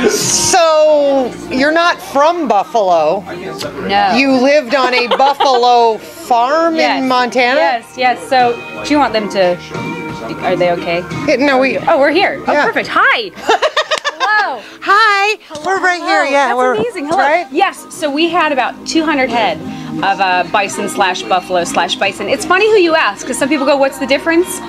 So, you're not from Buffalo. No. You lived on a buffalo farm in Montana? Yes. So, do you want them to... Are they okay? No, we're here. Oh, perfect. Hi. Hello. Hi. We're right here. Yeah, That's we're amazing. Hello. Right? Yes. So we had about 200 head of bison / buffalo / bison. It's funny who you ask, because some people go, "What's the difference?"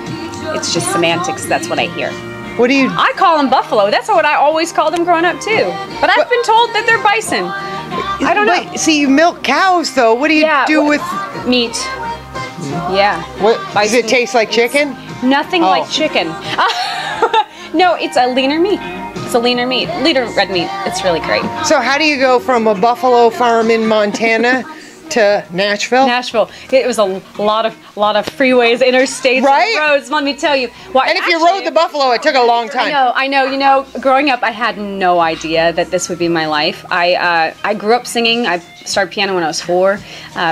It's just semantics. That's what I hear. What do you? I call them buffalo. That's what I always called them growing up too. But I've been told that they're bison. I don't know. See, you milk cows though. What do you do with meat? Yeah. What does it taste like? Chicken? Nothing like chicken. No, it's a leaner meat. It's a leaner red meat. It's really great. So how do you go from a buffalo farm in Montana to Nashville? Nashville. It was a lot of freeways, interstates, and roads. Let me tell you. Well, and if you rode the buffalo, it took a long time. I know. You know, growing up, I had no idea that this would be my life. I grew up singing. I started piano when I was 4.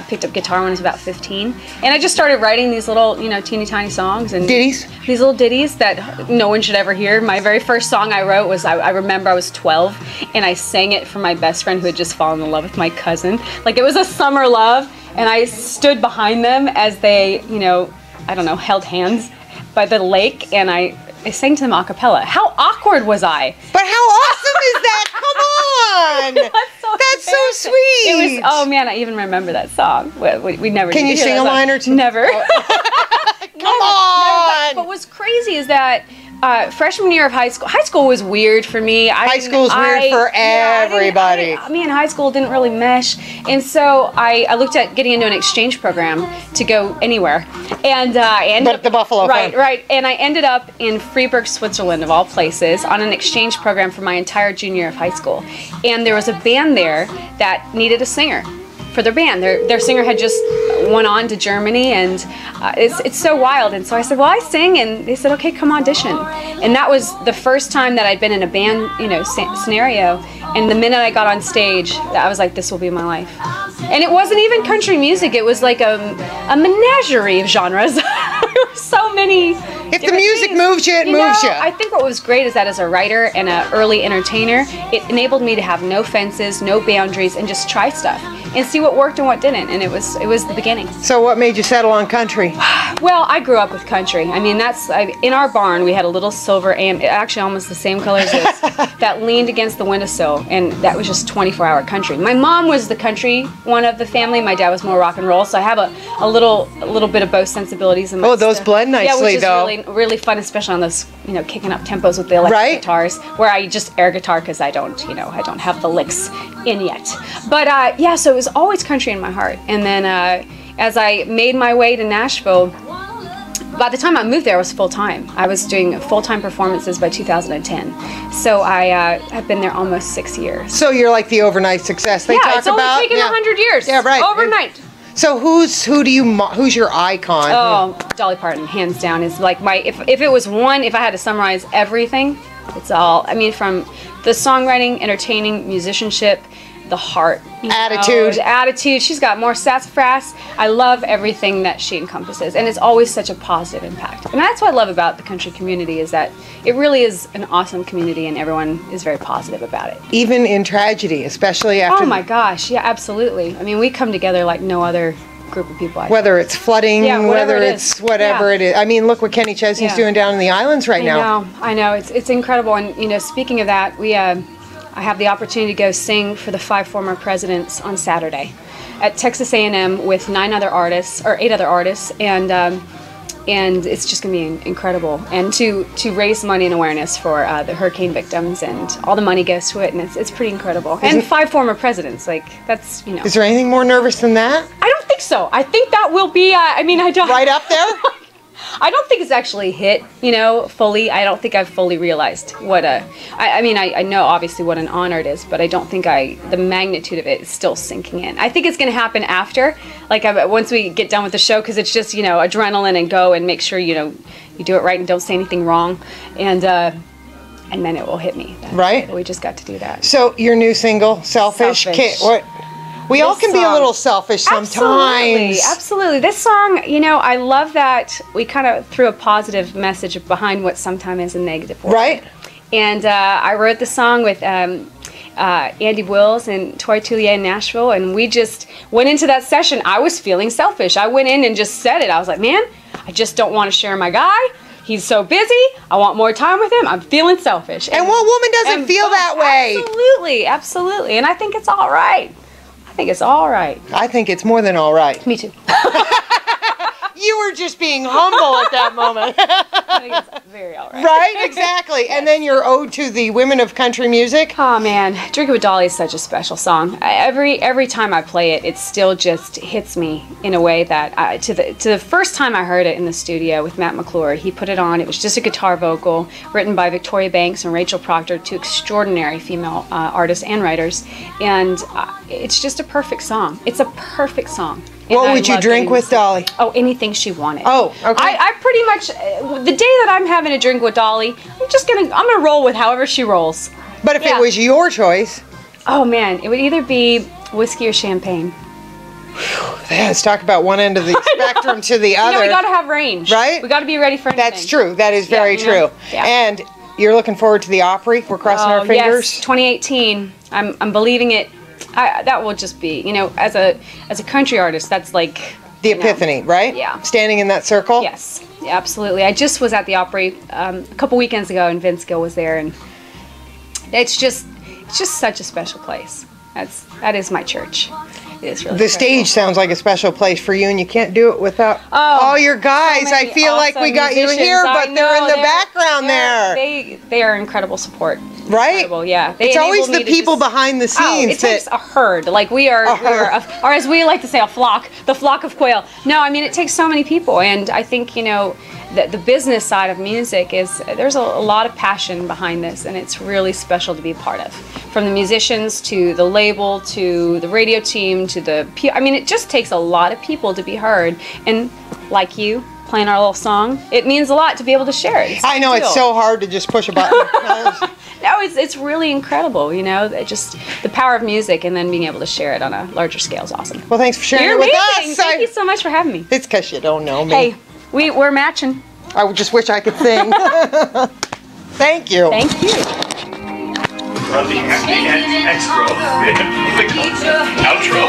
Picked up guitar when I was about 15, and I just started writing these little, teeny tiny songs and ditties. These little ditties that no one should ever hear. My very first song I wrote was I remember I was 12, and I sang it for my best friend who had just fallen in love with my cousin. Like it was a summer love, and I stood behind them as they, I don't know, held hands by the lake, and I sang to them a cappella. How awkward was I? But how awesome is that? Come on! That's so sweet. It was. Oh man, I even remember that song. We never. Can you sing a line or two? Never. Come on! But what's crazy is that freshman year of high school was weird for me. High school is weird for everybody. Me and high school didn't really mesh, and so I looked at getting into an exchange program to go anywhere, and I ended up the Buffalo farm. Right, and I ended up in Freiburg, Switzerland, of all places, on an exchange program for my entire junior year of high school, and there was a band there that needed a singer for their band. Their singer had just went on to Germany, and it's so wild. And so I said, well, I sing, and they said, okay, come audition. And that was the first time that I'd been in a band, scenario. And the minute I got on stage, I was like, this will be my life. And it wasn't even country music. It was like a menagerie of genres. There were so many. If the music moves you, it moves you. I think what was great is that as a writer and an early entertainer, it enabled me to have no fences, no boundaries, and just try stuff and see what worked and what didn't. And it was the beginning. So what made you settle on country? Well, I grew up with country. I mean, in our barn we had a little silver AM, actually almost the same color as this, that leaned against the windowsill, and that was just 24-hour country. My mom was the country one of the family. My dad was more rock and roll, so I have a little bit of both sensibilities. In my those blend nicely, though. Which is really fun, especially on those kicking up tempos with the electric guitars, where I just air guitar because I don't have the licks in yet. But so it was always country in my heart. And then as I made my way to Nashville, by the time I moved there, I was full-time. I was doing full-time performances by 2010. So I've been there almost 6 years. So you're like the overnight success they talk about? Yeah, it's only taken 100 years. Yeah, right. Overnight. So who's your icon? Oh, Dolly Parton, hands down, is like my, if it was one, if I had to summarize everything, it's all, I mean, from the songwriting, entertaining, musicianship, the heart, attitude. She's got more sassafras. I love everything that she encompasses, and it's always such a positive impact. And that's what I love about the country community, is that it really is an awesome community, and everyone is very positive about it. Even in tragedy, especially after. Oh my gosh, yeah, absolutely. I mean, we come together like no other group of people. Whether it's flooding, whether it's whatever it is. I mean, look what Kenny Chesney's doing down in the islands right now. I know. It's incredible. And speaking of that, I have the opportunity to go sing for the 5 former presidents on Saturday at Texas A&M with 8 other artists, and it's just going to be incredible. And to raise money and awareness for the hurricane victims, and all the money goes to it, and it's pretty incredible. And 5 former presidents, that's Is there anything more nervous than that? I don't think so. I think that will be. I don't. Right up there. I don't think it's actually hit, fully. I don't think I've fully realized what I know obviously what an honor it is, but I don't think the magnitude of it is still sinking in. I think it's going to happen after, once we get done with the show, because it's just, adrenaline and go and make sure, you do it right and don't say anything wrong. And then it will hit me. Right. We just got to do that. So your new single, Selfish. We all can be a little selfish sometimes. Absolutely. This song, I love that we kind of threw a positive message behind what sometimes is a negative word. Right. And I wrote the song with Andy Wills and Tori Toulier in Nashville, and we just went into that session. I was feeling selfish. I went in and just said it. I was like, man, I just don't want to share my guy. He's so busy. I want more time with him. I'm feeling selfish. And what woman doesn't feel that way? Absolutely, absolutely. And I think it's all right. I think it's all right. I think it's more than all right. Me too. You were just being humble at that moment. I think it's very all right. Right? Exactly. Yes. And then your ode to the women of country music. Oh man, Drink It with Dolly is such a special song. Every time I play it, it still just hits me in a way that to the first time I heard it in the studio with Matt McClure, he put it on. It was just a guitar vocal written by Victoria Banks and Rachel Proctor, two extraordinary female artists and writers, and it's just a perfect song. It's a perfect song. What would you drink with Dolly? Oh, anything she wanted. Oh, okay. I pretty much, the day that I'm having a drink with Dolly, I'm gonna roll with however she rolls. But if it was your choice? Oh man, it would either be whiskey or champagne. Let's talk about one end of the spectrum to the other. You know, we gotta have range. Right? We gotta be ready for anything. That's true. That is very true. Yeah. And you're looking forward to the Opry? We're crossing our fingers? Yes, 2018. I'm believing it. That will just be, you know, as a country artist, that's like the epiphany, right? Yeah. Standing in that circle? Yes, absolutely. I just was at the Opry a couple weekends ago, and Vince Gill was there, and it's just such a special place. That is my church. It is really the stage sounds like a special place for you, and you can't do it without all your guys. So I feel like we got you here, but they're in the background there. They are incredible support. Right? Incredible, yeah. It's always the people behind the scenes. It takes a herd. Like we are, or as we like to say, a flock. The flock of quail. No, I mean it takes so many people, and I think the business side of music there's a lot of passion behind this, and it's really special to be a part of. From the musicians to the label to the radio team to it just takes a lot of people to be heard, and like you playing our little song, it means a lot to be able to share it. I know it's so hard to just push a button. No, it's really incredible, just the power of music, and then being able to share it on a larger scale is awesome. Well, thanks for sharing You're it with amazing. us. Thank you so much for having me. It's because you don't know me. Hey, we're matching. I just wish I could sing. Thank you. Thank you. From the extra outro.